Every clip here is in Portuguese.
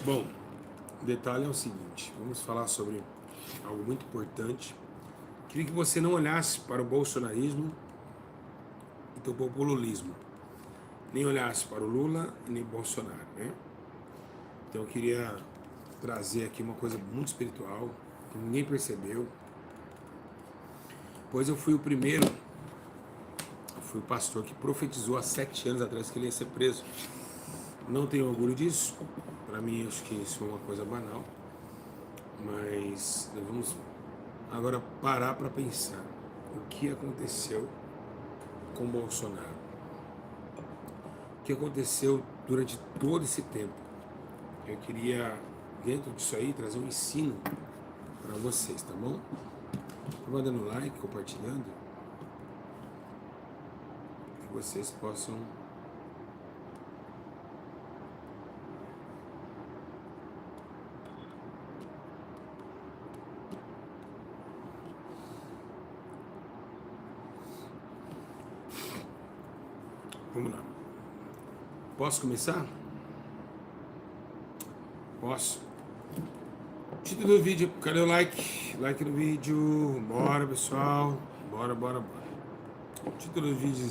Bom, o detalhe é o seguinte, vamos falar sobre algo muito importante. Queria que você não olhasse para o bolsonarismo e para o populismo, nem olhasse para o Lula e nem Bolsonaro, né? Então eu queria trazer aqui uma coisa muito espiritual, que ninguém percebeu, pois eu fui o primeiro, eu fui o pastor que profetizou há 7 anos atrás que ele ia ser preso. Não tenho orgulho disso, para mim acho que isso é uma coisa banal, mas nós vamos agora parar para pensar o que aconteceu com Bolsonaro, o que aconteceu durante todo esse tempo. Eu queria, dentro disso aí, trazer um ensino para vocês, tá bom? Vá dando like, compartilhando, que vocês possam Vamos lá. Posso começar? Posso? Título do vídeo, cadê o like? Like no vídeo, bora pessoal, bora. Título do vídeo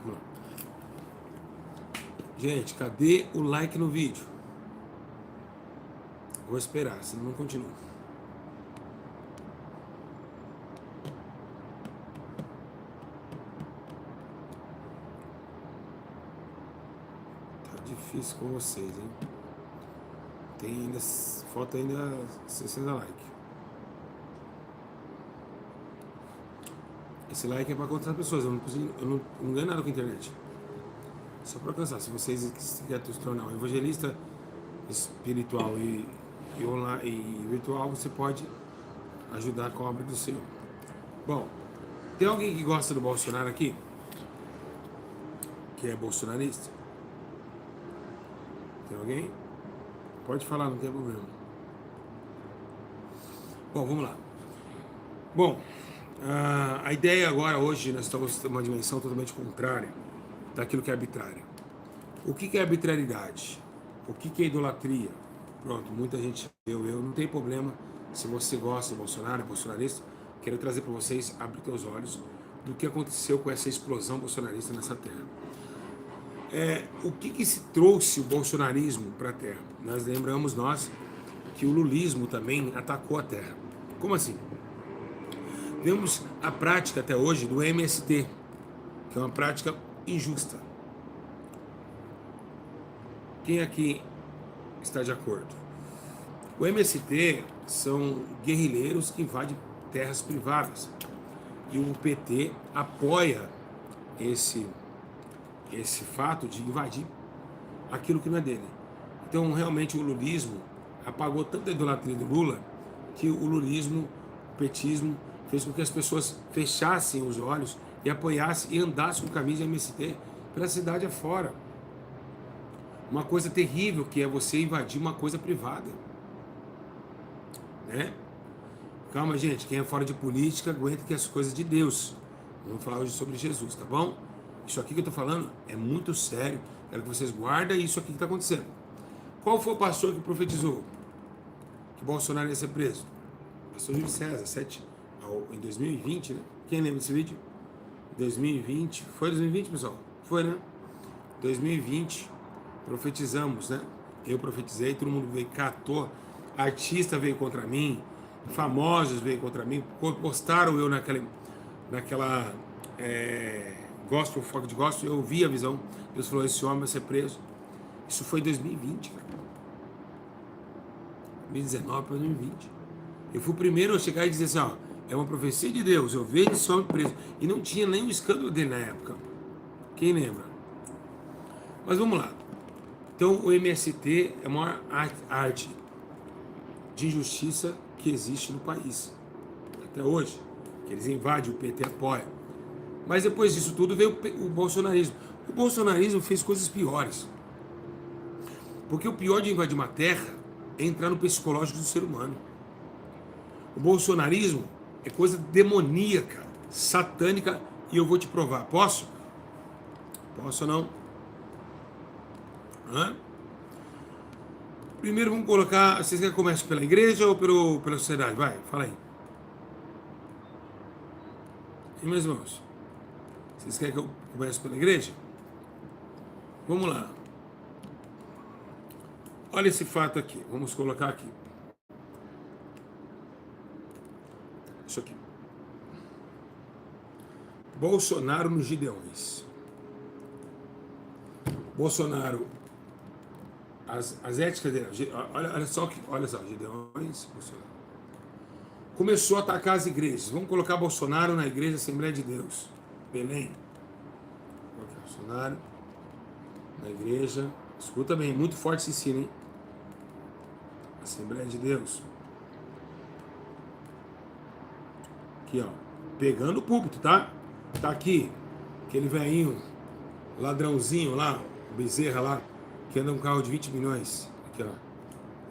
Vamos lá. Gente, cadê o like no vídeo? Vou esperar, senão não continua. Tá difícil com vocês, hein? Tem ainda, falta ainda 60 likes. Esse like é para outras pessoas, eu não ganho nada com a internet. Só para alcançar. Se vocês quiserem se tornar um evangelista espiritual e online e virtual, você pode ajudar com a obra do Senhor. Bom, tem alguém que gosta do Bolsonaro aqui? Que é bolsonarista? Tem alguém? Pode falar, não tem problema. Bom, vamos lá. Bom, a ideia agora, hoje, nós estamos numa dimensão totalmente contrária daquilo que é arbitrário. O que é arbitrariedade? O que é idolatria? Pronto, muita gente, eu não tem problema. Se você gosta do Bolsonaro, é bolsonarista, quero trazer para vocês, abrir teus olhos, do que aconteceu com essa explosão bolsonarista nessa terra. O que se trouxe o bolsonarismo para a terra? Nós lembramos que o lulismo também atacou a terra. Como assim? Vemos a prática até hoje do MST, que é uma prática injusta. Quem aqui está de acordo? O MST são guerrilheiros que invadem terras privadas. E o PT apoia esse fato de invadir aquilo que não é dele. Então, realmente, o lulismo apagou tanto a idolatria do Lula que o lulismo, o petismo, fez com que as pessoas fechassem os olhos e apoiassem e andassem com camisa MST pela cidade afora. Uma coisa terrível que é você invadir uma coisa privada, né? Calma, gente, quem é fora de política aguenta que as coisas de Deus. Vamos falar hoje sobre Jesus, tá bom? Isso aqui que eu tô falando é muito sério. Quero que vocês guardem isso aqui que está acontecendo. Qual foi o pastor que profetizou que Bolsonaro ia ser preso? Pastor Júlio César, em 2020, né? Quem lembra desse vídeo? 2020, foi 2020, pessoal? Foi, né? 2020, profetizamos, né? Eu profetizei, todo mundo veio, catou, artista veio contra mim, famosos veio contra mim, postaram eu naquela gospel, foco de gospel, eu vi a visão, Deus falou, esse homem vai ser preso. Isso foi em 2020, cara. 2019 para 2020. Eu fui o primeiro a chegar e dizer assim, ó, é uma profecia de Deus, eu vejo esse homem preso. E não tinha nenhum escândalo dele na época. Quem lembra? Mas vamos lá. Então o MST é a maior arte de injustiça que existe no país. Até hoje. Que eles invadem, o PT apoia. Mas depois disso tudo veio o bolsonarismo. O bolsonarismo fez coisas piores. Porque o pior de invadir uma terra é entrar no psicológico do ser humano. O bolsonarismo é coisa demoníaca, satânica, e eu vou te provar. Posso? Posso ou não? Hã? Primeiro vamos colocar. Vocês querem que comece pela igreja ou pela sociedade? Vai, fala aí. E meus irmãos? Vocês querem que eu comece pela igreja? Vamos lá. Olha esse fato aqui. Vamos colocar aqui. Isso aqui. Bolsonaro nos Gideões. Bolsonaro, as éticas dele. Olha só, Gideões. Bolsonaro. Começou a atacar as igrejas. Vamos colocar Bolsonaro na igreja Assembleia de Deus. Belém. Bolsonaro na igreja. Escuta bem, muito forte esse ensino, hein? Assembleia de Deus. Aqui, ó. Pegando o púlpito, tá? Tá aqui. Aquele velhinho, ladrãozinho lá, Bezerra lá, que anda um carro de 20 milhões. Aqui, ó.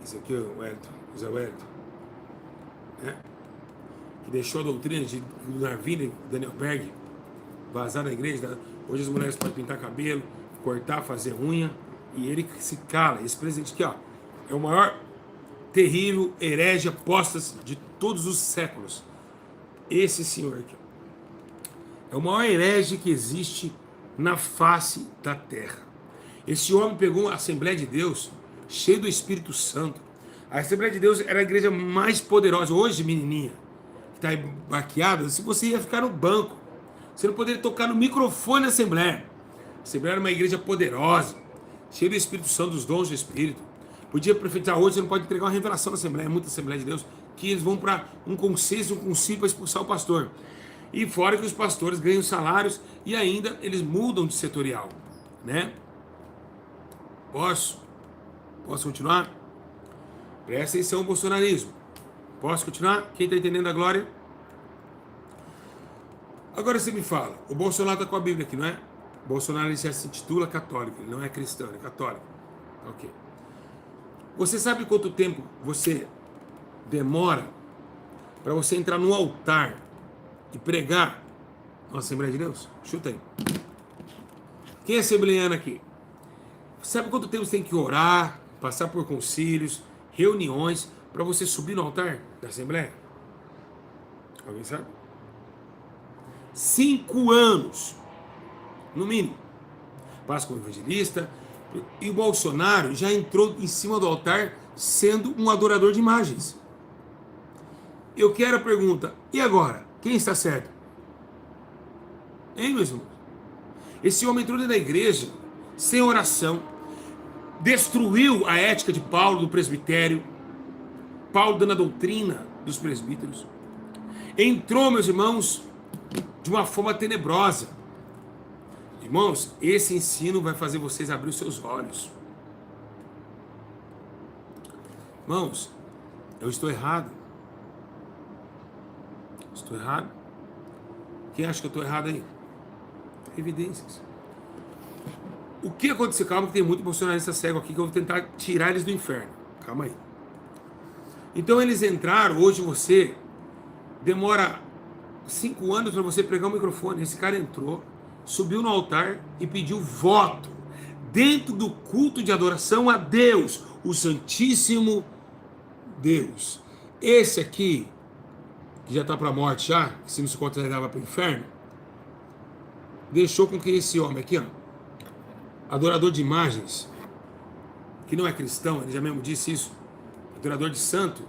Esse aqui é o Wellington, José Wellington. Né? Que deixou a doutrina de Darwin, Daniel Berg, vazar na igreja. Hoje as mulheres podem pintar cabelo, cortar, fazer unha, e ele se cala. Esse presidente aqui, ó, é o maior terrível herege apostas de todos os séculos. Esse senhor aqui é o maior herege que existe na face da terra. Esse homem pegou a Assembleia de Deus, cheio do Espírito Santo. A Assembleia de Deus era a igreja mais poderosa. Hoje, menininha, que está baqueada, se você ia ficar no banco, você não poderia tocar no microfone na Assembleia. A Assembleia era uma igreja poderosa, cheia do Espírito Santo, dos dons do Espírito. Podia profetizar hoje, você não pode entregar uma revelação na Assembleia, muita Assembleia de Deus, que eles vão para um conselho, um concílio para expulsar o pastor. E fora que os pastores ganham salários e ainda eles mudam de setorial, né? Posso continuar? Presta atenção ao bolsonarismo. Posso continuar? Quem está entendendo a glória? Agora você me fala, o Bolsonaro está com a Bíblia aqui, não é? O Bolsonaro ele já se intitula católico, ele não é cristão, ele é católico. Ok. Você sabe quanto tempo você demora para você entrar no altar e pregar na Assembleia de Deus? Chuta aí. Quem é assembleiano aqui? Sabe quanto tempo você tem que orar, passar por concílios, reuniões, para você subir no altar da Assembleia? Alguém sabe? 5 anos, no mínimo. Passa como evangelista. E o Bolsonaro já entrou em cima do altar sendo um adorador de imagens. Eu quero a pergunta, e agora? Quem está certo? Hein, meus irmãos? Esse homem entrou dentro da igreja sem oração, destruiu a ética de Paulo, do presbitério, Paulo dando a doutrina dos presbíteros. Entrou, meus irmãos, de uma forma tenebrosa. Irmãos, esse ensino vai fazer vocês abrir os seus olhos. Irmãos, eu estou errado. Estou errado? Quem acha que eu estou errado aí? Evidências. O que aconteceu? Calma que tem muito bolsonarista cego aqui que eu vou tentar tirar eles do inferno. Calma aí. Então eles entraram, hoje você demora 5 anos para você pregar o microfone. Esse cara entrou, subiu no altar e pediu voto dentro do culto de adoração a Deus, o Santíssimo Deus. Esse aqui, que já está para a morte já, que se não se considerava para o inferno, deixou com que esse homem aqui, ó, adorador de imagens, que não é cristão, ele já mesmo disse isso, adorador de santo,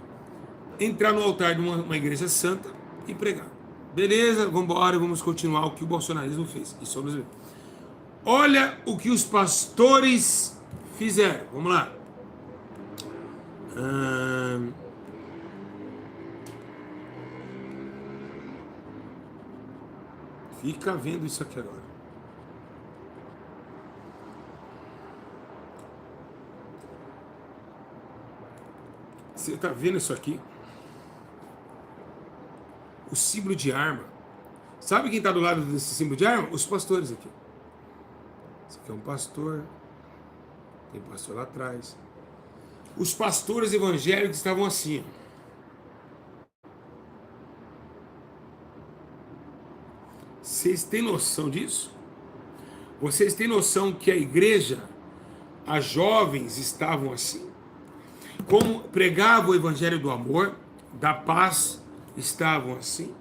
entrar no altar de uma igreja santa e pregar. Beleza, vamos embora, vamos continuar o que o bolsonarismo fez. Isso vamos ver. Olha o que os pastores fizeram. Vamos lá. Fica vendo isso aqui agora. Você está vendo isso aqui? O símbolo de arma. Sabe quem está do lado desse símbolo de arma? Os pastores aqui. Esse aqui é um pastor. Tem pastor lá atrás. Os pastores evangélicos estavam assim. Vocês têm noção disso? Vocês têm noção que a igreja, as jovens estavam assim? Como pregava o evangelho do amor, da paz, estavam assim?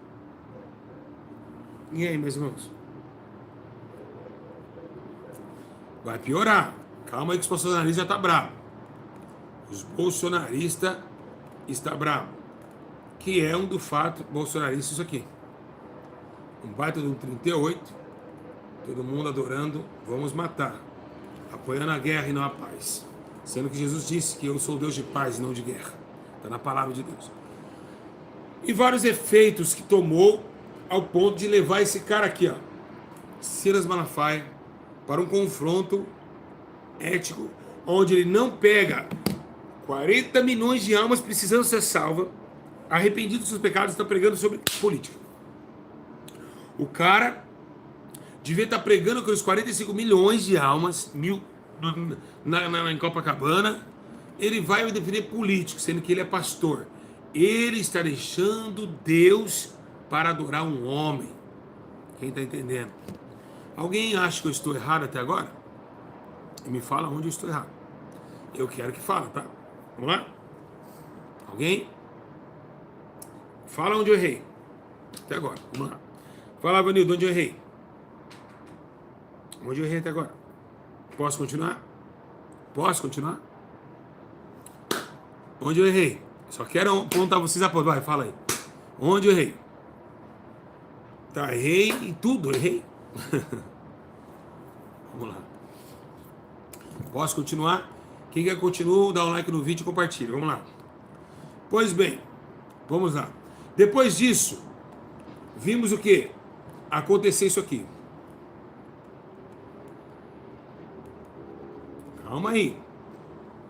E aí, meus irmãos? Vai piorar. Calma aí que os bolsonaristas já estão bravos. Os bolsonaristas estão bravos. Que é um do fato bolsonarista isso aqui. Um baita de um 38, todo mundo adorando, vamos matar. Apoiando a guerra e não a paz. Sendo que Jesus disse que eu sou Deus de paz e não de guerra. Está na palavra de Deus. E vários efeitos que tomou ao ponto de levar esse cara aqui, ó, Silas Malafaia, para um confronto ético, onde ele não pega 40 milhões de almas precisando ser salva, arrependido dos seus pecados, está pregando sobre política. O cara devia estar pregando com os 45 milhões de almas, em Copacabana. Ele vai defender político, sendo que ele é pastor. Ele está deixando Deus para adorar um homem. Quem está entendendo? Alguém acha que eu estou errado até agora? Me fala onde eu estou errado. Eu quero que fale, tá? Vamos lá? Alguém? Fala onde eu errei. Até agora, vamos lá. Fala, Vanildo, onde eu errei? Onde eu errei até agora? Posso continuar? Posso continuar? Onde eu errei? Só quero apontar vocês a ponta. Vai, fala aí. Onde eu errei? Tá, errei em tudo, errei. Vamos lá. Posso continuar? Quem quer continuar, dá um like no vídeo e compartilha. Vamos lá. Pois bem, vamos lá. Depois disso, vimos o que? Acontecer isso aqui. Calma aí.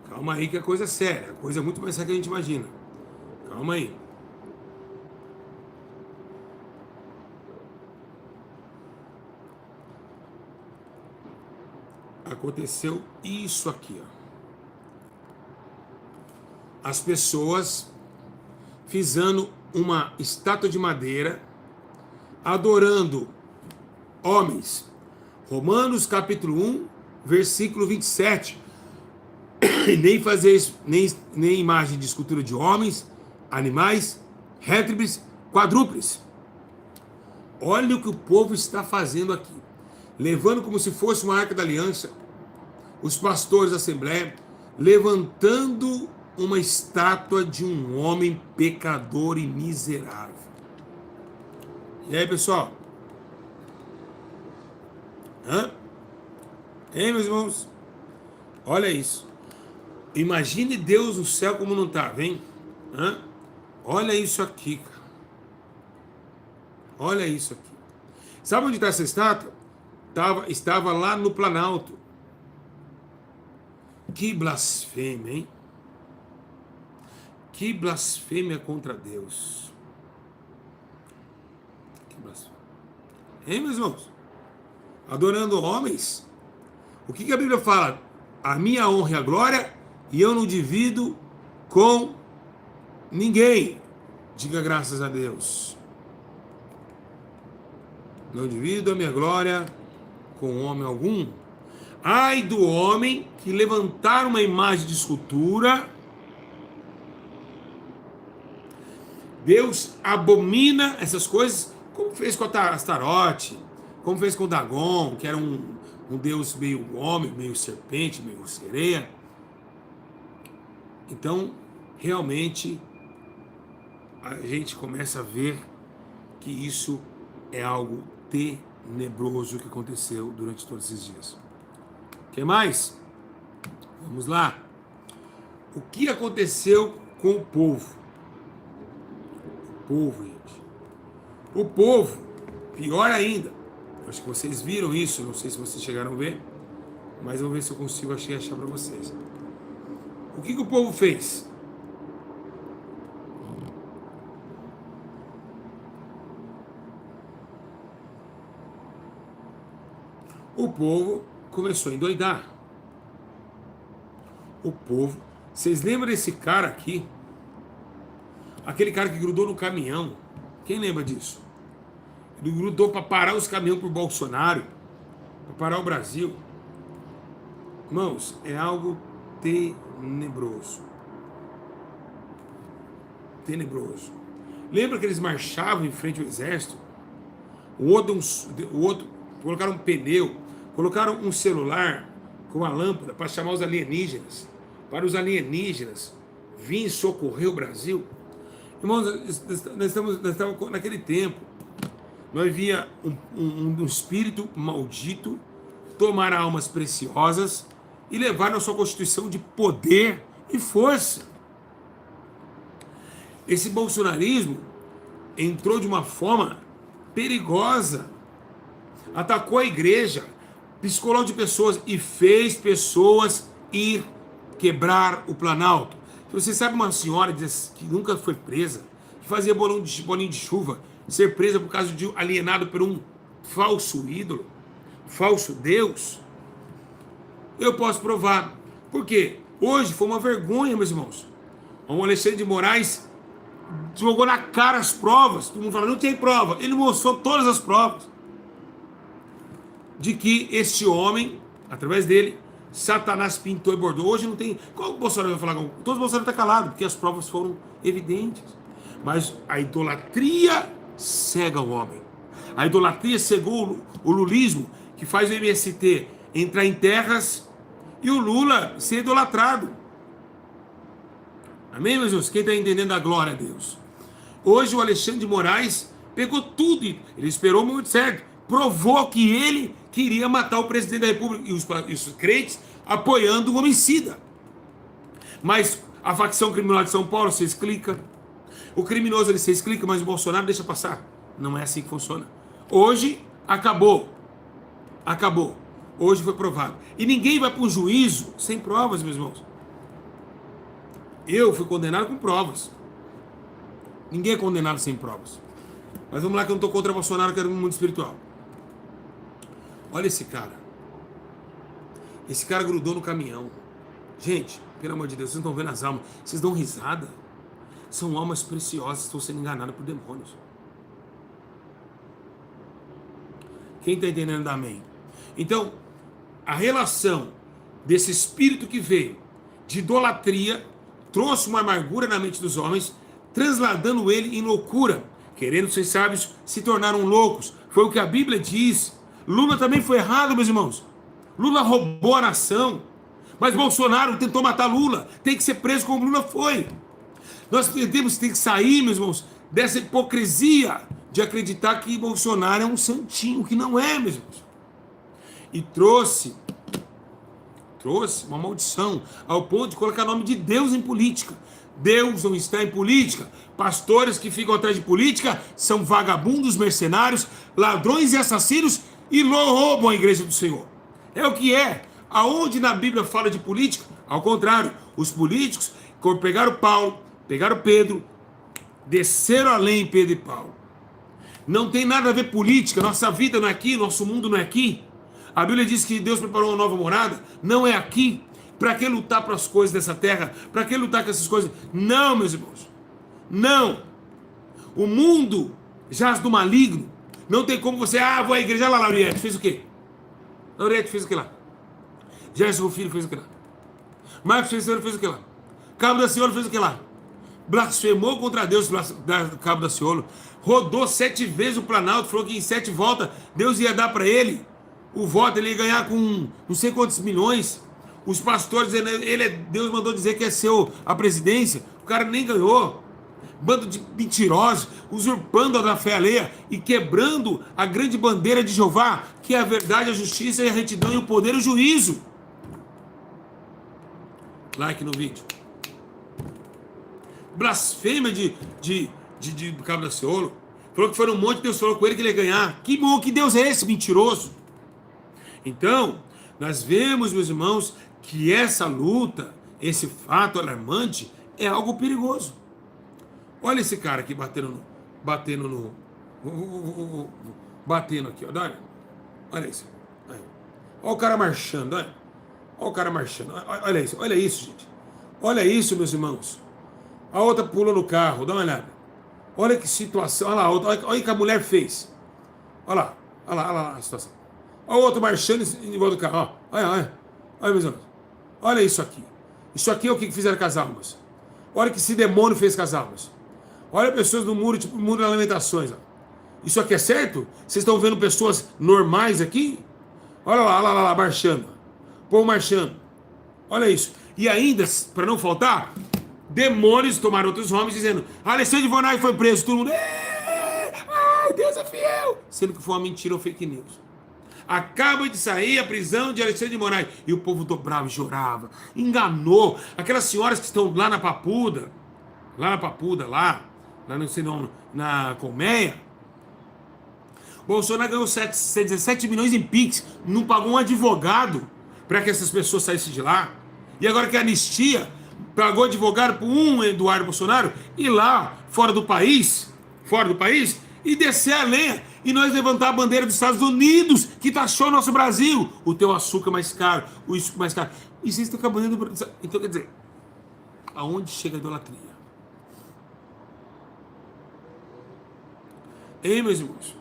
Calma aí que a coisa é séria. A coisa é muito mais séria que a gente imagina. Calma aí. Aconteceu isso aqui, ó. As pessoas fizeram uma estátua de madeira adorando homens. Romanos capítulo 1, versículo 27. Nem fazer isso, nem imagem de escultura de homens, animais, répteis, quadrúpedes. Olha o que o povo está fazendo aqui. Levando como se fosse uma arca da aliança, os pastores da Assembleia, levantando uma estátua de um homem pecador e miserável. E aí, pessoal? Hein, meus irmãos? Olha isso. Imagine Deus no céu como não está, vem? Olha isso aqui, cara. Olha isso aqui. Sabe onde está essa estátua? Estava lá no Planalto. Que blasfêmia, hein? Que blasfêmia contra Deus. Que blasfêmia. Hein, meus irmãos? Adorando homens? O que a Bíblia fala? A minha honra e a glória, e eu não divido com ninguém. Diga graças a Deus. Não divido a minha glória com homem algum. Ai do homem que levantar uma imagem de escultura. Deus abomina essas coisas, como fez com Astarote, como fez com Dagon, que era um deus meio homem, meio serpente, meio sereia. Então, realmente, a gente começa a ver que isso é algo tenebroso que aconteceu durante todos esses dias. O que mais? Vamos lá. O que aconteceu com o povo? O povo, gente. O povo, pior ainda. Acho que vocês viram isso, não sei se vocês chegaram a ver, mas vou ver se eu consigo achar para vocês. O que o povo fez? O povo começou a endoidar. O povo... Vocês lembram desse cara aqui? Aquele cara que grudou no caminhão. Quem lembra disso? Ele grudou para parar os caminhões por Bolsonaro, para parar o Brasil. Irmãos, é algo tenebroso. Tenebroso. Lembra que eles marchavam em frente ao exército? O outro colocaram um pneu, colocaram um celular com uma lâmpada para chamar os alienígenas, para os alienígenas virem socorrer o Brasil. Irmãos, nós estamos naquele tempo, nós via um espírito maldito tomar almas preciosas e levar na sua constituição de poder e força. Esse bolsonarismo entrou de uma forma perigosa, atacou a igreja, psicologou de pessoas e fez pessoas ir quebrar o Planalto. Você sabe uma senhora que nunca foi presa, que fazia bolinho de chuva, ser presa por causa de alienado por um falso ídolo, falso Deus? Eu posso provar. Por quê? Hoje foi uma vergonha, meus irmãos. O Alexandre de Moraes jogou na cara as provas. Todo mundo fala, não tem prova. Ele mostrou todas as provas de que este homem, através dele, Satanás pintou e bordou. Hoje não tem... Qual o Bolsonaro vai falar? Todos os Bolsonaro estão calados, porque as provas foram evidentes. Mas a idolatria cega o homem. A idolatria cegou o lulismo, que faz o MST entrar em terras e o Lula ser idolatrado. Amém, meus irmãos? Quem está entendendo a glória a Deus? Hoje o Alexandre de Moraes pegou tudo, ele esperou muito certo, provou que ele queria matar o presidente da República e os crentes apoiando o homicida. Mas a facção criminal de São Paulo, vocês clicam. O criminoso, vocês clicam, mas o Bolsonaro deixa passar. Não é assim que funciona. Hoje, acabou. Acabou. Hoje foi provado. E ninguém vai para um juízo sem provas, meus irmãos. Eu fui condenado com provas. Ninguém é condenado sem provas. Mas vamos lá que eu não estou contra o Bolsonaro, que era no mundo espiritual. Olha esse cara. Esse cara grudou no caminhão. Gente, pelo amor de Deus, vocês não estão vendo as almas. Vocês dão risada. São almas preciosas que estão sendo enganadas por demônios. Quem está entendendo, dá amém. Então, a relação desse espírito que veio de idolatria trouxe uma amargura na mente dos homens, transladando ele em loucura. Querendo ser sábios, se tornaram loucos. Foi o que a Bíblia diz. Lula também foi errado, meus irmãos. Lula roubou a nação. Mas Bolsonaro tentou matar Lula. Tem que ser preso como Lula foi. Nós temos que sair, meus irmãos, dessa hipocrisia de acreditar que Bolsonaro é um santinho, que não é, meus irmãos. E trouxe uma maldição ao ponto de colocar o nome de Deus em política. Deus não está em política. Pastores que ficam atrás de política são vagabundos, mercenários, ladrões e assassinos e roubam a igreja do Senhor. É o que é. Aonde na Bíblia fala de política? Ao contrário, os políticos pegaram Paulo, pegaram Pedro, desceram além em Pedro e Paulo. Não tem nada a ver política, nossa vida não é aqui, nosso mundo não é aqui. A Bíblia diz que Deus preparou uma nova morada, não é aqui. Para que lutar para as coisas dessa terra? Para que lutar com essas coisas? Não, meus irmãos. Não. O mundo jaz do maligno. Não tem como você, vou à igreja, lá, Lauriette, fez o quê? Lauriette fez o que lá? Gerson Filho fez o que lá? Marcos Felicano fez o que lá? Cabo da Ciolo fez o que lá? Blasfemou contra Deus, Cabo da Ciolo. Rodou 7 vezes o Planalto, falou que em 7 voltas Deus ia dar para ele o voto, ele ia ganhar com não sei quantos milhões. Os pastores, Deus mandou dizer que é a presidência, o cara nem ganhou. Bando de mentirosos, usurpando a fé alheia e quebrando a grande bandeira de Jeová, que é a verdade, a justiça, a retidão e o poder e o juízo. Like no vídeo. Blasfêmia de Cabo da Ciolo. Falou que foi um monte, Deus falou com ele que ele ia ganhar. Que bom, que Deus é esse mentiroso? Então, nós vemos, meus irmãos, que essa luta, esse fato alarmante, é algo perigoso. Olha esse cara aqui batendo aqui, ó. Olha isso. Olha o cara marchando, olha. Olha o cara marchando. Olha isso, gente. Olha isso, meus irmãos. A outra pula no carro, dá uma olhada. Olha que situação. Olha lá, olha o que a mulher fez. Olha lá a situação. Olha o outro marchando em volta do carro. Olha, meus amigos. Olha isso aqui. Isso aqui é o que fizeram com as almas. Olha o que esse demônio fez com as almas. Olha pessoas no muro, tipo o muro das lamentações. Ó. Isso aqui é certo? Vocês estão vendo pessoas normais aqui? Olha lá, marchando. O povo marchando. Olha isso. E ainda, para não faltar, demônios tomaram outros homens dizendo: Alexandre de Moraes foi preso. Todo mundo, ai, Deus é fiel. Sendo que foi uma mentira ou fake news. Acaba de sair a prisão de Alexandre de Moraes. E o povo dobrava e chorava. Enganou. Aquelas senhoras que estão lá na Papuda, lá não sei não, na Colmeia. Bolsonaro ganhou 17 milhões em Pix. Não pagou um advogado para que essas pessoas saíssem de lá. E agora que a anistia pagou advogado para um Eduardo Bolsonaro ir lá, fora do país, e descer a lenha. E nós levantar a bandeira dos Estados Unidos, que taxou o nosso Brasil. O teu açúcar mais caro, o isso mais caro. E vocês estão com a bandeira do Brasil. Então, quer dizer, aonde chega a idolatria? Ei, meus irmãos?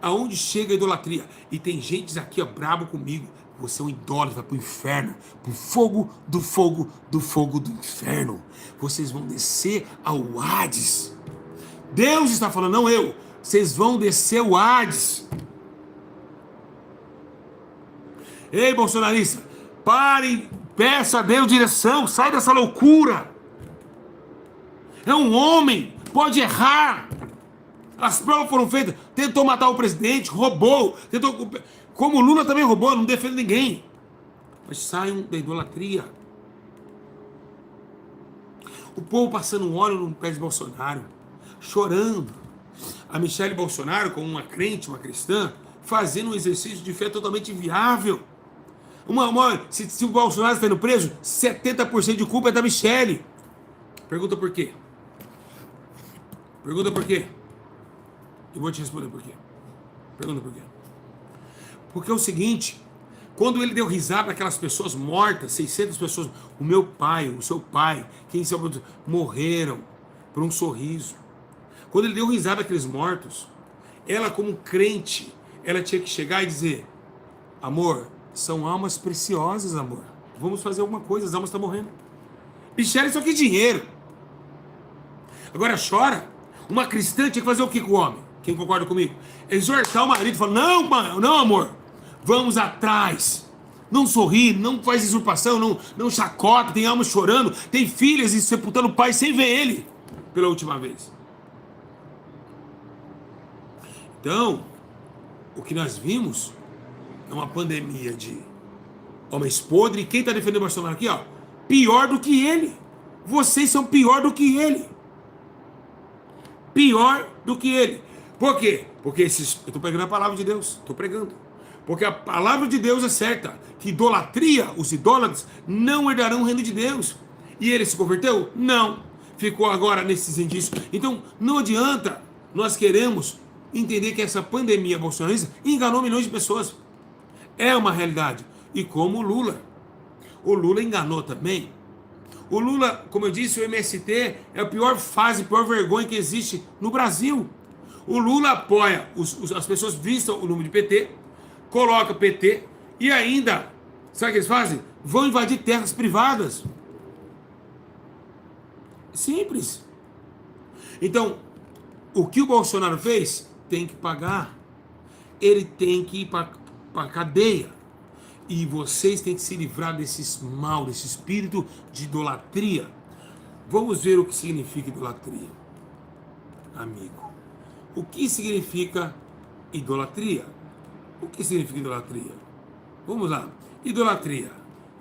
Aonde chega a idolatria? E tem gente aqui, ó, brabo comigo. Você é um idólatra, vai pro inferno, pro fogo do inferno. Vocês vão descer ao Hades. Deus está falando, não eu. Vocês vão descer o Hades. Ei, bolsonarista, parem, peça a Deus direção, sai dessa loucura. É um homem, pode errar. As provas foram feitas, tentou matar o presidente, roubou, como o Lula também roubou, não defende ninguém. Mas saiam da idolatria. O povo passando óleo no pé de Bolsonaro, chorando. A Michelle Bolsonaro, como uma crente, uma cristã, fazendo um exercício de fé totalmente inviável. Se o Bolsonaro está sendo preso, 70% de culpa é da Michelle. Pergunta por quê? Eu vou te responder por quê. Pergunta por quê. Porque é o seguinte, quando ele deu risada naquelas pessoas mortas, 600 pessoas, o meu pai, o seu pai, quem sabe, morreram por um sorriso. Quando ele deu risada naqueles mortos, ela como crente, ela tinha que chegar e dizer: amor, são almas preciosas, amor. Vamos fazer alguma coisa, as almas estão morrendo. Michele, isso aqui é dinheiro. Agora chora. Uma cristã tinha que fazer o que com o homem? Quem concorda comigo? Exortar o marido, falar: não, amor, vamos atrás. Não sorri, não faz usurpação, não chacota, tem alma chorando, tem filhas e sepultando o pai sem ver ele pela última vez. Então, o que nós vimos é uma pandemia de homens podres. E quem está defendendo o Bolsonaro aqui, ó, pior do que ele. Vocês são pior do que ele. Pior do que ele. Por quê? Porque eu estou pregando a palavra de Deus. Estou pregando. Porque a palavra de Deus é certa. Que idolatria, os idólatras, não herdarão o reino de Deus. E ele se converteu? Não. Ficou agora nesses indícios. Então, não adianta nós queremos entender que essa pandemia bolsonarista enganou milhões de pessoas. É uma realidade. E como o Lula enganou também. O Lula, como eu disse, o MST é a pior fase, a pior vergonha que existe no Brasil. O Lula apoia, as pessoas vistam o nome de PT, coloca PT e ainda, sabe o que eles fazem? Vão invadir terras privadas. Simples. Então, o que o Bolsonaro fez, tem que pagar. Ele tem que ir para a cadeia. E vocês têm que se livrar desse mal, desse espírito de idolatria. Vamos ver o que significa idolatria, amigo. O que significa idolatria? O que significa idolatria? Vamos lá. Idolatria.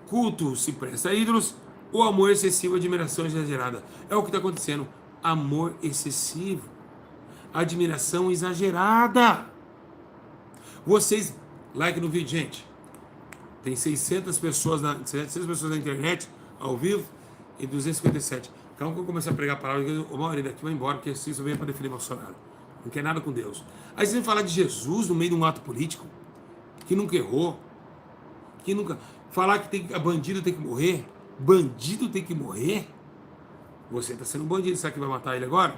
Culto se presta a ídolos ou amor excessivo, admiração exagerada. É o que está acontecendo. Amor excessivo. Admiração exagerada. Vocês, like no vídeo, gente. Tem 600 pessoas na internet, ao vivo, e 257. Calma que eu vou começar a pregar a palavra, o maioria daqui vai embora, porque isso veio para defender Bolsonaro. Não quer nada com Deus. Aí você vem falar de Jesus no meio de um ato político, que nunca errou, que nunca... Falar que bandido tem que morrer, bandido tem que morrer? Você está sendo um bandido, sabe que vai matar ele agora?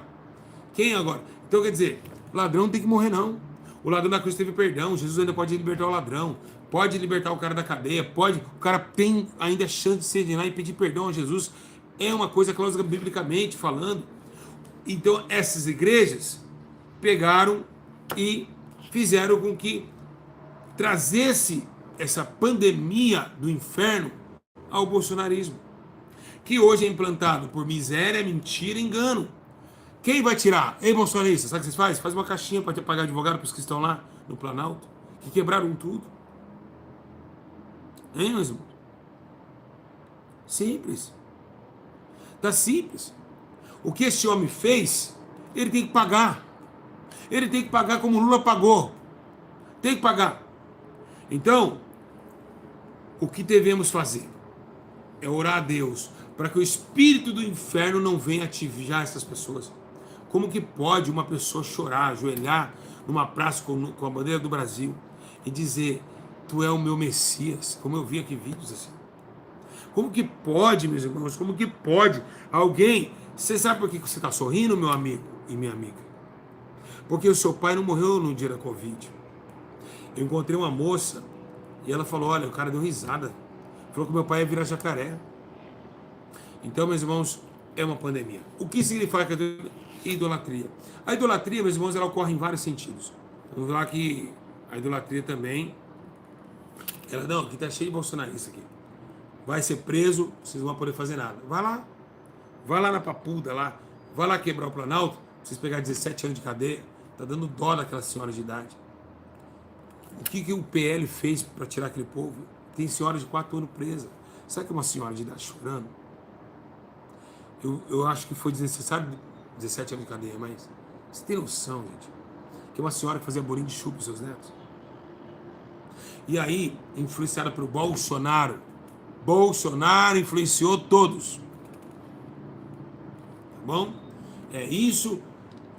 Quem agora? Então quer dizer, ladrão tem que morrer não. O ladrão da cruz teve perdão. Jesus ainda pode libertar o ladrão. Pode libertar o cara da cadeia. Pode. O cara tem ainda a chance de ser de lá e pedir perdão a Jesus. É uma coisa clássica biblicamente falando. Então essas igrejas pegaram e fizeram com que trazesse essa pandemia do inferno ao bolsonarismo, que hoje é implantado por miséria, mentira e engano. Quem vai tirar? Ei, bolsonarista, sabe o que vocês fazem? Faz uma caixinha para pagar advogado para os que estão lá no Planalto, que quebraram tudo. Hein, meus irmãos? Simples. Tá simples. O que esse homem fez, ele tem que pagar. Ele tem que pagar como o Lula pagou. Tem que pagar. Então, o que devemos fazer? É orar a Deus para que o espírito do inferno não venha atingir essas pessoas. Como que pode uma pessoa chorar, ajoelhar numa praça com a bandeira do Brasil e dizer: tu é o meu Messias? Como eu vi aqui vídeos assim. Como que pode, meus irmãos? Como que pode alguém... Você sabe por que você está sorrindo, meu amigo e minha amiga? Porque o seu pai não morreu no dia da Covid. Eu encontrei uma moça e ela falou: olha, o cara deu risada. Falou que meu pai ia virar jacaré. Então, meus irmãos, é uma pandemia. O que significa idolatria? A idolatria, meus irmãos, ela ocorre em vários sentidos. Vamos lá que a idolatria também... Ela, não, aqui tá cheio de bolsonarista aqui. Vai ser preso, vocês não vão poder fazer nada. Vai lá. Vai lá na papuda lá. Vai lá quebrar o Planalto. Vocês pegar 17 anos de cadeia. Tá dando dó daquela senhora de idade. O que o PL fez para tirar aquele povo? Tem senhora de 4 anos presa. Sabe que é uma senhora de idade chorando? Eu acho que foi desnecessário 17 anos de cadeia, mas você tem noção, gente? Que é uma senhora que fazia bolinho de chupa para seus netos. E aí, influenciada pelo Bolsonaro. Bolsonaro influenciou todos. Tá bom? É isso.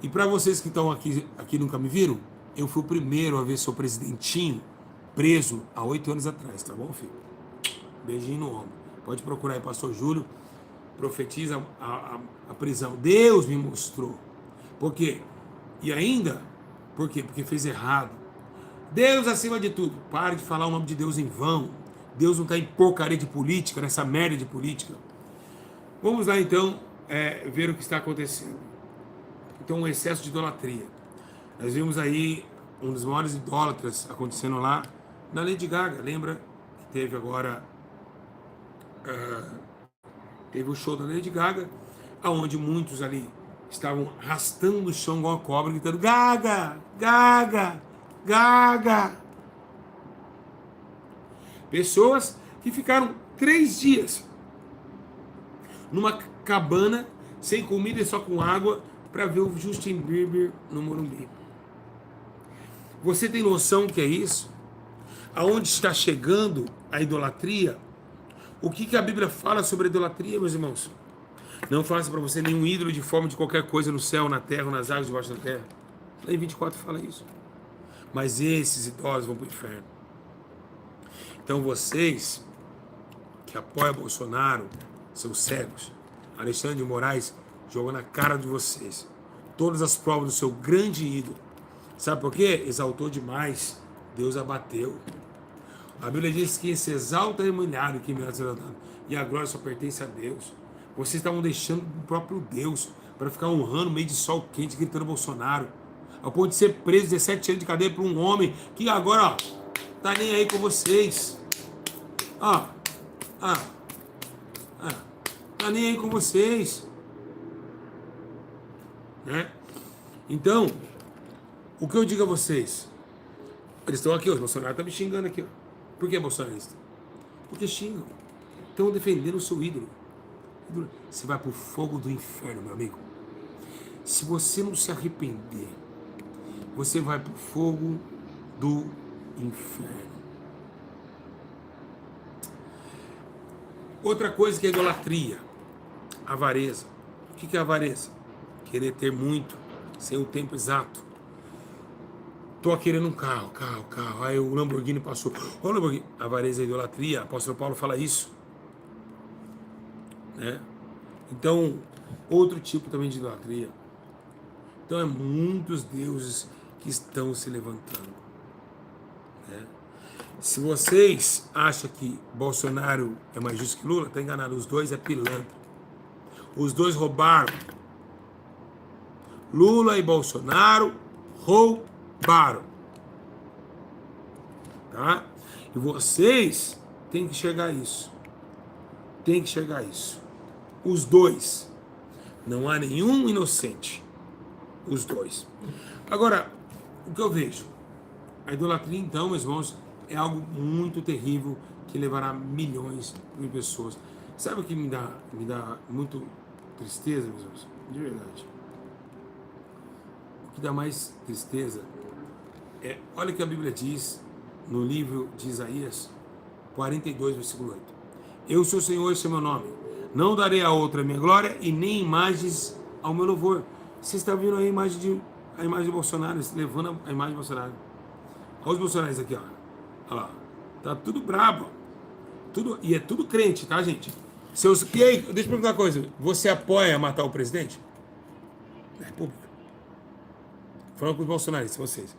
E para vocês que estão aqui nunca me viram, eu fui o primeiro a ver seu presidentinho preso há 8 anos atrás, tá bom, filho? Beijinho no ombro. Pode procurar aí, pastor Júlio. Profetiza a prisão. Deus me mostrou. Por quê? E ainda, por quê? Porque fez errado. Deus acima de tudo. Pare de falar o nome de Deus em vão. Deus não está em porcaria de política, nessa merda de política. Vamos lá então ver o que está acontecendo. Então, um excesso de idolatria. Nós vimos aí um dos maiores idólatras acontecendo lá na Lady Gaga. Lembra que teve agora... teve o show da Lady Gaga, onde muitos ali estavam arrastando no chão igual uma cobra, gritando: Gaga, Gaga, Gaga. Pessoas que ficaram 3 dias numa cabana, sem comida e só com água, para ver o Justin Bieber no Morumbi. Você tem noção que é isso? Aonde está chegando a idolatria? O que a Bíblia fala sobre a idolatria, meus irmãos? Não faça para você nenhum ídolo de forma de qualquer coisa no céu, na terra, ou nas águas debaixo da terra. Lei 24 fala isso. Mas esses idosos vão para o inferno. Então vocês que apoiam Bolsonaro, são cegos. Alexandre de Moraes jogou na cara de vocês todas as provas do seu grande ídolo. Sabe por quê? Exaltou demais. Deus abateu. A Bíblia diz que se exalta é humilhado e que humilhado será exaltado. E a glória só pertence a Deus. Vocês estavam deixando o próprio Deus para ficar honrando no meio de sol quente, gritando Bolsonaro. Ao ponto de ser preso 17 anos de cadeia por um homem que agora, tá nem aí com vocês. Tá nem aí com vocês. Né? Então, o que eu digo a vocês? Eles estão aqui, o Bolsonaro está me xingando aqui. Ó. Por que bolsonarista? Porque xingam. Estão defendendo o seu ídolo. Você vai para o fogo do inferno, meu amigo. Se você não se arrepender, você vai para o fogo do inferno. Outra coisa que é idolatria, avareza. O que é avareza? Querer ter muito, sem o tempo exato. Tô querendo um carro. Aí o Lamborghini passou. Ô, Lamborghini. Avareza e idolatria. O apóstolo Paulo fala isso. Né? Então, outro tipo também de idolatria. Então, é muitos deuses que estão se levantando, né? Se vocês acham que Bolsonaro é mais justo que Lula, está enganado. Os dois é pilantra. Os dois roubaram. Lula e Bolsonaro roubaram. Tá? E vocês têm que enxergar isso. Tem que enxergar isso. Os dois. Não há nenhum inocente. Os dois. Agora, o que eu vejo? A idolatria, então, meus irmãos, é algo muito terrível que levará milhões de pessoas. Sabe o que me dá muito tristeza, meus irmãos? De verdade. O que dá mais tristeza é, olha o que a Bíblia diz no livro de Isaías 42, versículo 8. Eu sou o Senhor, esse é meu nome. Não darei a outra a minha glória e nem imagens ao meu louvor. Você está vendo a imagem de Bolsonaro, levando a imagem de Bolsonaro. Olha os bolsonaristas aqui, ó. Olha lá. Tá tudo brabo. E é tudo crente, tá, gente? E aí, deixa eu perguntar uma coisa. Você apoia matar o presidente da República? Falando com os bolsonaristas, vocês.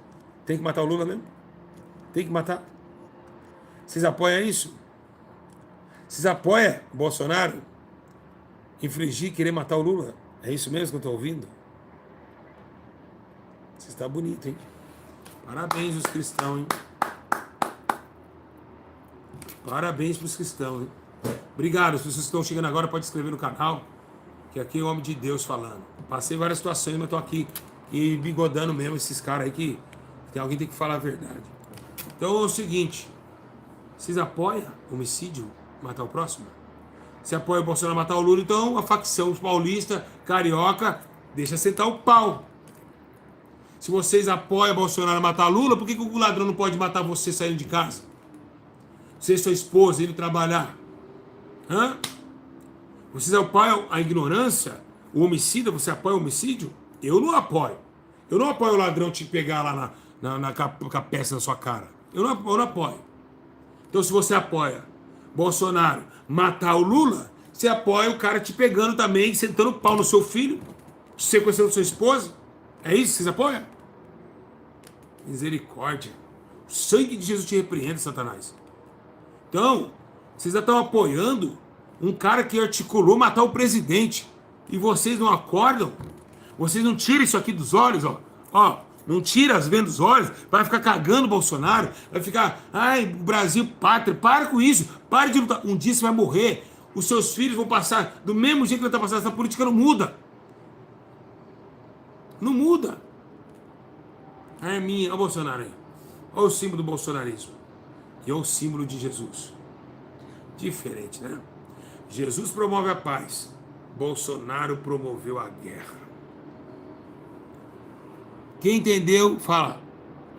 Tem que matar o Lula mesmo? Tem que matar? Vocês apoiam isso? Vocês apoiam Bolsonaro infligir, querer matar o Lula? É isso mesmo que eu estou ouvindo? Você está bonito, hein? Parabéns os cristãos, hein? Parabéns para os cristãos, hein? Obrigado. Se vocês estão chegando agora, pode inscrever no canal, que aqui é o homem de Deus falando. Passei várias situações, mas estou aqui e bigodando mesmo esses caras aí que alguém tem que falar a verdade. Então é o seguinte, vocês apoiam homicídio, matar o próximo? Se apoia o Bolsonaro matar o Lula, então a facção paulista, carioca, deixa sentar o pau. Se vocês apoiam o Bolsonaro matar o Lula, por que o ladrão não pode matar você saindo de casa? Você e sua esposa indo trabalhar? Hã? Vocês apoiam a ignorância, o homicida? Você apoia o homicídio? Eu não apoio. Eu não apoio o ladrão te pegar lá com a peça na sua cara. Eu não apoio. Então, se você apoia Bolsonaro matar o Lula, você apoia o cara te pegando também, sentando o pau no seu filho, sequestrando sua esposa. É isso que vocês apoiam? Misericórdia. O sangue de Jesus te repreende, Satanás. Então, vocês já estão apoiando um cara que articulou matar o presidente. E vocês não acordam? Vocês não tiram isso aqui dos olhos, ó. Ó, não tira as vendas dos olhos, vai ficar cagando o Bolsonaro, vai ficar, ai, Brasil, pátria, para com isso, pare de lutar. Um dia você vai morrer, os seus filhos vão passar do mesmo jeito que vai estar passando, essa política não muda. Não muda. É minha, olha o Bolsonaro aí. Olha o símbolo do bolsonarismo. E é o símbolo de Jesus. Diferente, né? Jesus promove a paz. Bolsonaro promoveu a guerra. Quem entendeu, fala.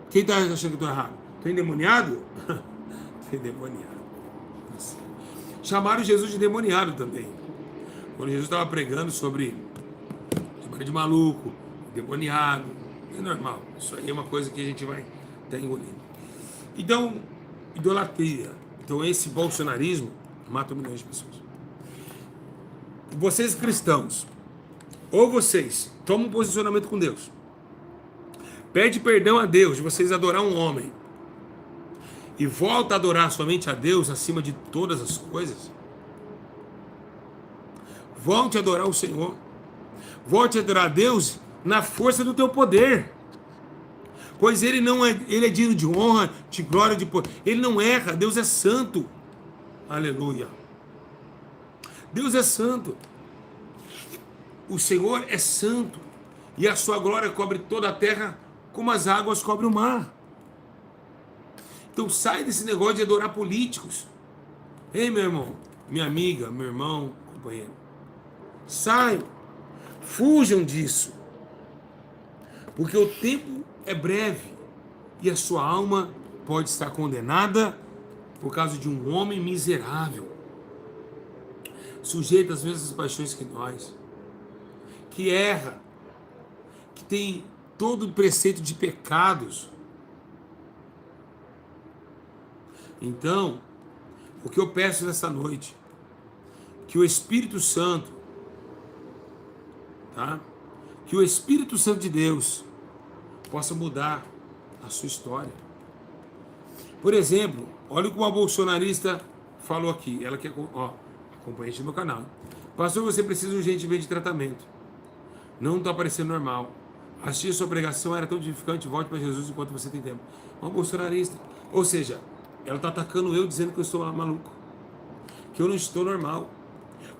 Quem está achando que estou errado? Estou endemoniado? Estou endemoniado. Chamaram Jesus de endemoniado também. Quando Jesus estava pregando sobre de maluco, endemoniado. É normal. Isso aí é uma coisa que a gente vai estar engolindo. Então, idolatria. Então, esse bolsonarismo mata milhões de pessoas. Vocês cristãos, ou vocês tomam um posicionamento com Deus, pede perdão a Deus de vocês adorar um homem e volta a adorar somente a Deus acima de todas as coisas. Volte a adorar o Senhor. Volte a adorar a Deus na força do teu poder. Pois ele é digno de honra, de glória, de poder. Ele não erra, Deus é santo. Aleluia. Deus é santo. O Senhor é santo. E a sua glória cobre toda a terra como as águas cobrem o mar. Então sai desse negócio de adorar políticos. Ei, meu irmão, minha amiga, meu irmão, companheiro. Saiam. Fujam disso. Porque o tempo é breve. E a sua alma pode estar condenada por causa de um homem miserável, sujeito às mesmas paixões que nós, que erra, que tem todo o preceito de pecados. Então, o que eu peço nessa noite, que o Espírito Santo, tá? Que o Espírito Santo de Deus possa mudar a sua história. Por exemplo, olha o que uma bolsonarista falou aqui. Ela que é acompanhante do meu canal. Pastor, você precisa urgentemente de tratamento. Não está parecendo normal. Assistir sua pregação era tão edificante. Volte para Jesus enquanto você tem tempo. Uma bolsonarista. Ou seja, ela está atacando eu, dizendo que eu estou maluco. Que eu não estou normal.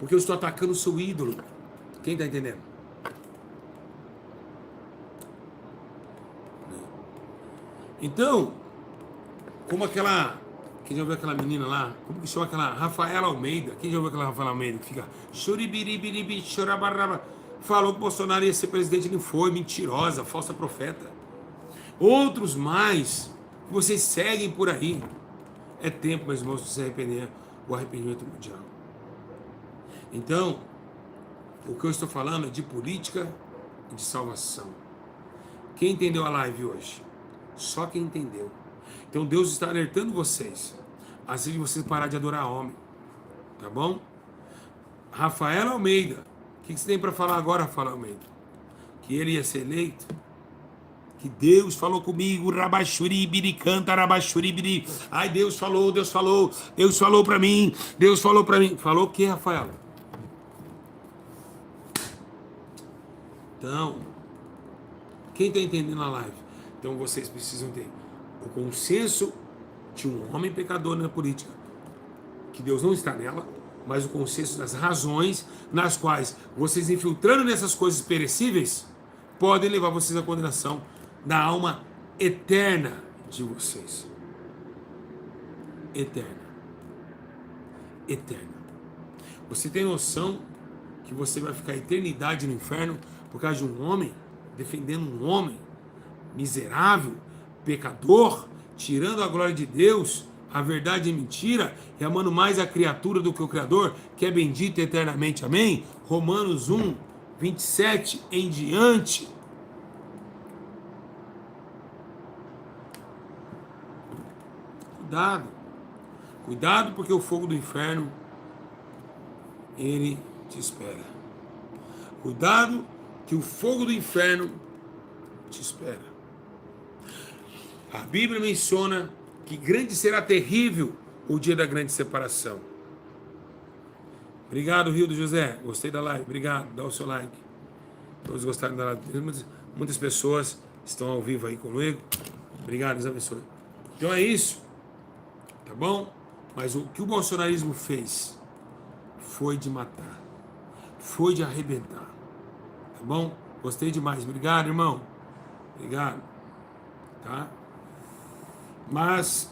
Porque eu estou atacando o seu ídolo. Quem está entendendo? Então, como aquela... Quem já ouviu aquela menina lá? Como que chama aquela? Rafaela Almeida. Quem já ouviu aquela Rafaela Almeida? Que fica... Choribiribiribi, chorabaraba. Falou que o Bolsonaro ia ser presidente, não foi. Mentirosa, falsa profeta. Outros mais que vocês seguem por aí. É tempo, meus irmãos, de se arrepender. O arrependimento mundial. Então, o que eu estou falando é de política e de salvação. Quem entendeu a live hoje? Só quem entendeu. Então Deus está alertando vocês, assim de vocês parar de adorar homem. Tá bom? Rafael Almeida. O que você tem para falar agora, Rafael Almeida? Que ele ia ser eleito? Que Deus falou comigo, rabachuri, biricanta, rabachuri, biri. Ai, Deus falou para mim, Deus falou para mim. Falou o que, Rafael? Então, quem está entendendo a live? Então vocês precisam ter o consenso de um homem pecador na política, que Deus não está nela, mas o consenso das razões nas quais vocês, infiltrando nessas coisas perecíveis, podem levar vocês à condenação da alma eterna de vocês. Eterna. Eterna. Você tem noção que você vai ficar a eternidade no inferno por causa de um homem, defendendo um homem miserável, pecador, tirando a glória de Deus, a verdade é mentira, e amando mais a criatura do que o Criador, que é bendito eternamente, amém? Romanos 1, 27 em diante. Cuidado, cuidado, porque o fogo do inferno, ele te espera. Cuidado, que o fogo do inferno te espera. A Bíblia menciona que grande será terrível o dia da grande separação. Obrigado, Rio do José. Gostei da live. Obrigado. Dá o seu like. Todos gostaram da live. Muitas pessoas estão ao vivo aí comigo. Obrigado, Deus abençoe. Então é isso. Tá bom? Mas o que o bolsonarismo fez foi de matar. Foi de arrebentar. Tá bom? Gostei demais. Obrigado, irmão. Obrigado. Tá? Mas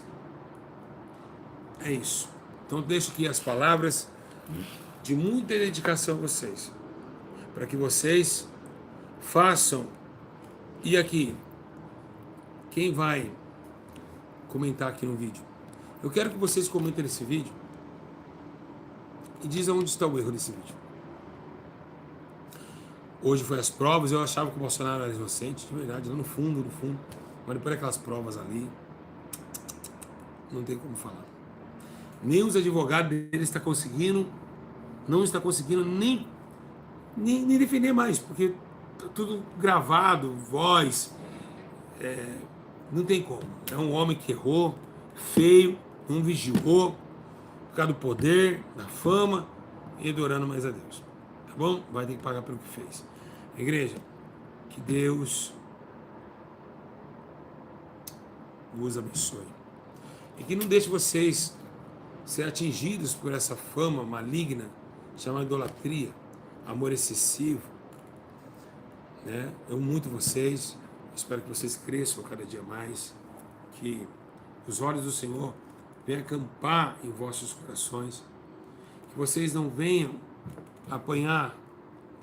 é isso. Então deixo aqui as palavras de muita dedicação a vocês, para que vocês façam. E aqui, quem vai comentar aqui no vídeo? Eu quero que vocês comentem nesse vídeo e dizem onde está o erro desse vídeo. Hoje foi as provas, eu achava que o Bolsonaro era inocente, de verdade, lá no fundo, mas depois daquelas provas ali, não tem como falar. Nem os advogados dele não está conseguindo nem defender mais, porque tá tudo gravado, voz, não tem como. É um homem que errou, feio, não vigiou, por causa do poder, da fama, e adorando mais a Deus. Tá bom? Vai ter que pagar pelo que fez. Igreja, que Deus vos abençoe. E que não deixe vocês ser atingidos por essa fama maligna, chamada idolatria, amor excessivo. Né? Eu amo muito vocês, espero que vocês cresçam cada dia mais, que os olhos do Senhor venham acampar em vossos corações, que vocês não venham apanhar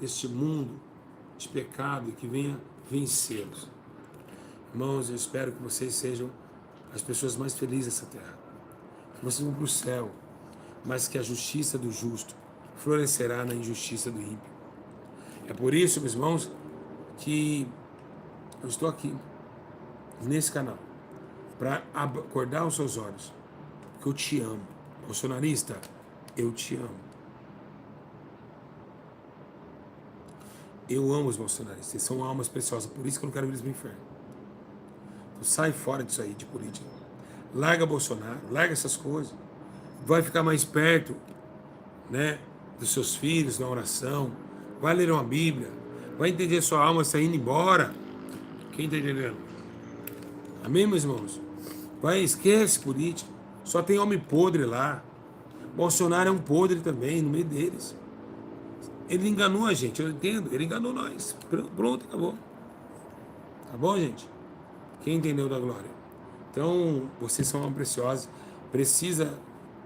deste mundo de pecado e que venha vencê-los. Irmãos, eu espero que vocês sejam as pessoas mais felizes dessa terra, que vocês vão para o céu, mas que a justiça do justo florescerá na injustiça do ímpio. É por isso, meus irmãos, que eu estou aqui nesse canal para acordar os seus olhos, porque eu te amo. Bolsonarista, eu te amo. Eu amo os bolsonaristas, eles são almas preciosas, por isso que eu não quero ver eles no inferno. Então, sai fora disso aí, de política. Larga Bolsonaro, larga essas coisas. Vai ficar mais perto, né, dos seus filhos na oração. Vai ler uma Bíblia. Vai entender sua alma saindo embora. Quem está entendendo? Amém, meus irmãos? Vai, esquece política. Só tem homem podre lá. Bolsonaro é um podre também, no meio deles. Ele enganou a gente, eu entendo. Ele enganou nós. Pronto, acabou. Tá bom, gente? Quem entendeu da glória? Então, vocês são preciosos. Precisa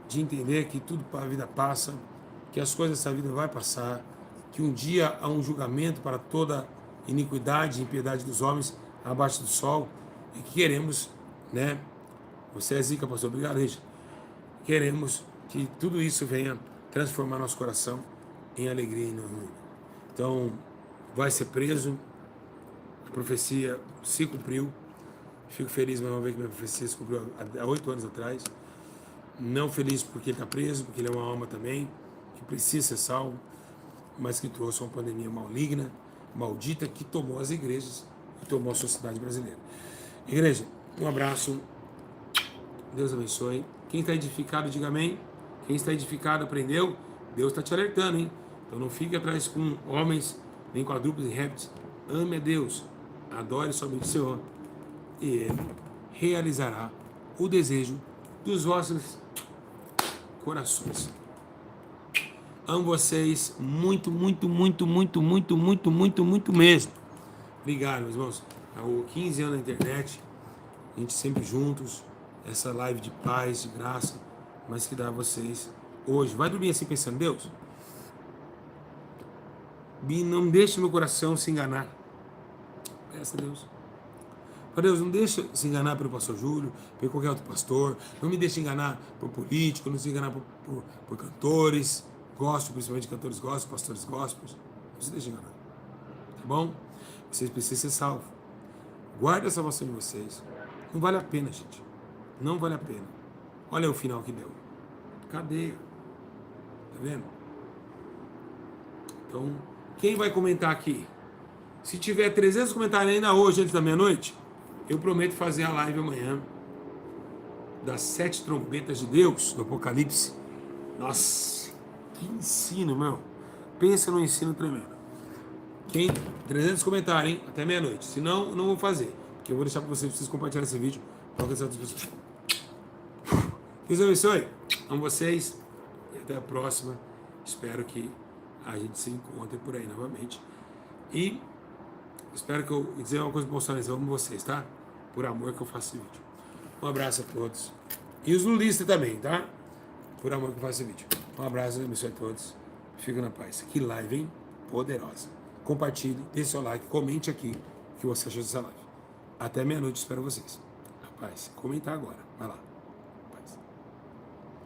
de entender que tudo para a vida passa, que as coisas dessa vida vai passar, que um dia há um julgamento para toda iniquidade e impiedade dos homens abaixo do sol, e que queremos, né? Você é zica, pastor. Obrigado, Richard. Queremos que tudo isso venha transformar nosso coração em alegria e não ruim. Então, vai ser preso. A profecia se cumpriu. Fico feliz mais uma vez que minha profecia se cumpriu há 8 anos atrás. Não feliz porque ele está preso, porque ele é uma alma também, que precisa ser salvo, mas que trouxe uma pandemia maligna, maldita, que tomou as igrejas e tomou a sociedade brasileira. Igreja, um abraço. Deus abençoe. Quem está edificado, diga amém. Quem está edificado, aprendeu. Deus está te alertando, hein? Então não fique atrás com homens, nem quadrúpedes e répteis. Ame a Deus. Adore somente o Senhor. E Ele realizará o desejo dos vossos corações. Amo vocês muito, muito, muito, muito, muito, muito, muito, muito mesmo. Obrigado, meus irmãos. Há 15 anos na internet, a gente sempre juntos, essa live de paz, de graça, mas que dá a vocês hoje. Vai dormir assim pensando, Deus, não deixe meu coração se enganar. Peça a Deus. Deus, não deixa se enganar pelo pastor Júlio, por qualquer outro pastor, não me deixe enganar por político, não se enganar por cantores, gosto principalmente de cantores gospel, pastores gospels, não se deixe enganar, tá bom? Vocês precisam ser salvos, guarda a salvação de vocês, não vale a pena, gente, não vale a pena, olha o final que deu, cadeia, tá vendo? Então, quem vai comentar aqui? Se tiver 300 comentários ainda hoje, antes da meia-noite, eu prometo fazer a live amanhã das 7 trombetas de Deus, do Apocalipse. Nossa, que ensino, meu. Pensa no ensino tremendo. 300 comentários, hein? Até meia-noite. Se não, não vou fazer. Porque eu vou deixar para vocês compartilhar esse vídeo para alcançar outras pessoas. Deus abençoe. Amo vocês. E até a próxima. Espero que a gente se encontre por aí novamente. E espero que eu dizer uma coisa para vocês, eu amo vocês, tá? Por amor que eu faço esse vídeo. Um abraço a todos. E os lulistas também, tá? Por amor que eu faço esse vídeo. Um abraço, abençoe a todos. Fica na paz. Que live, hein? Poderosa. Compartilhe, dê seu like, comente aqui o que você achou dessa live. Até meia-noite, espero vocês. Rapaz, comentar agora. Vai lá.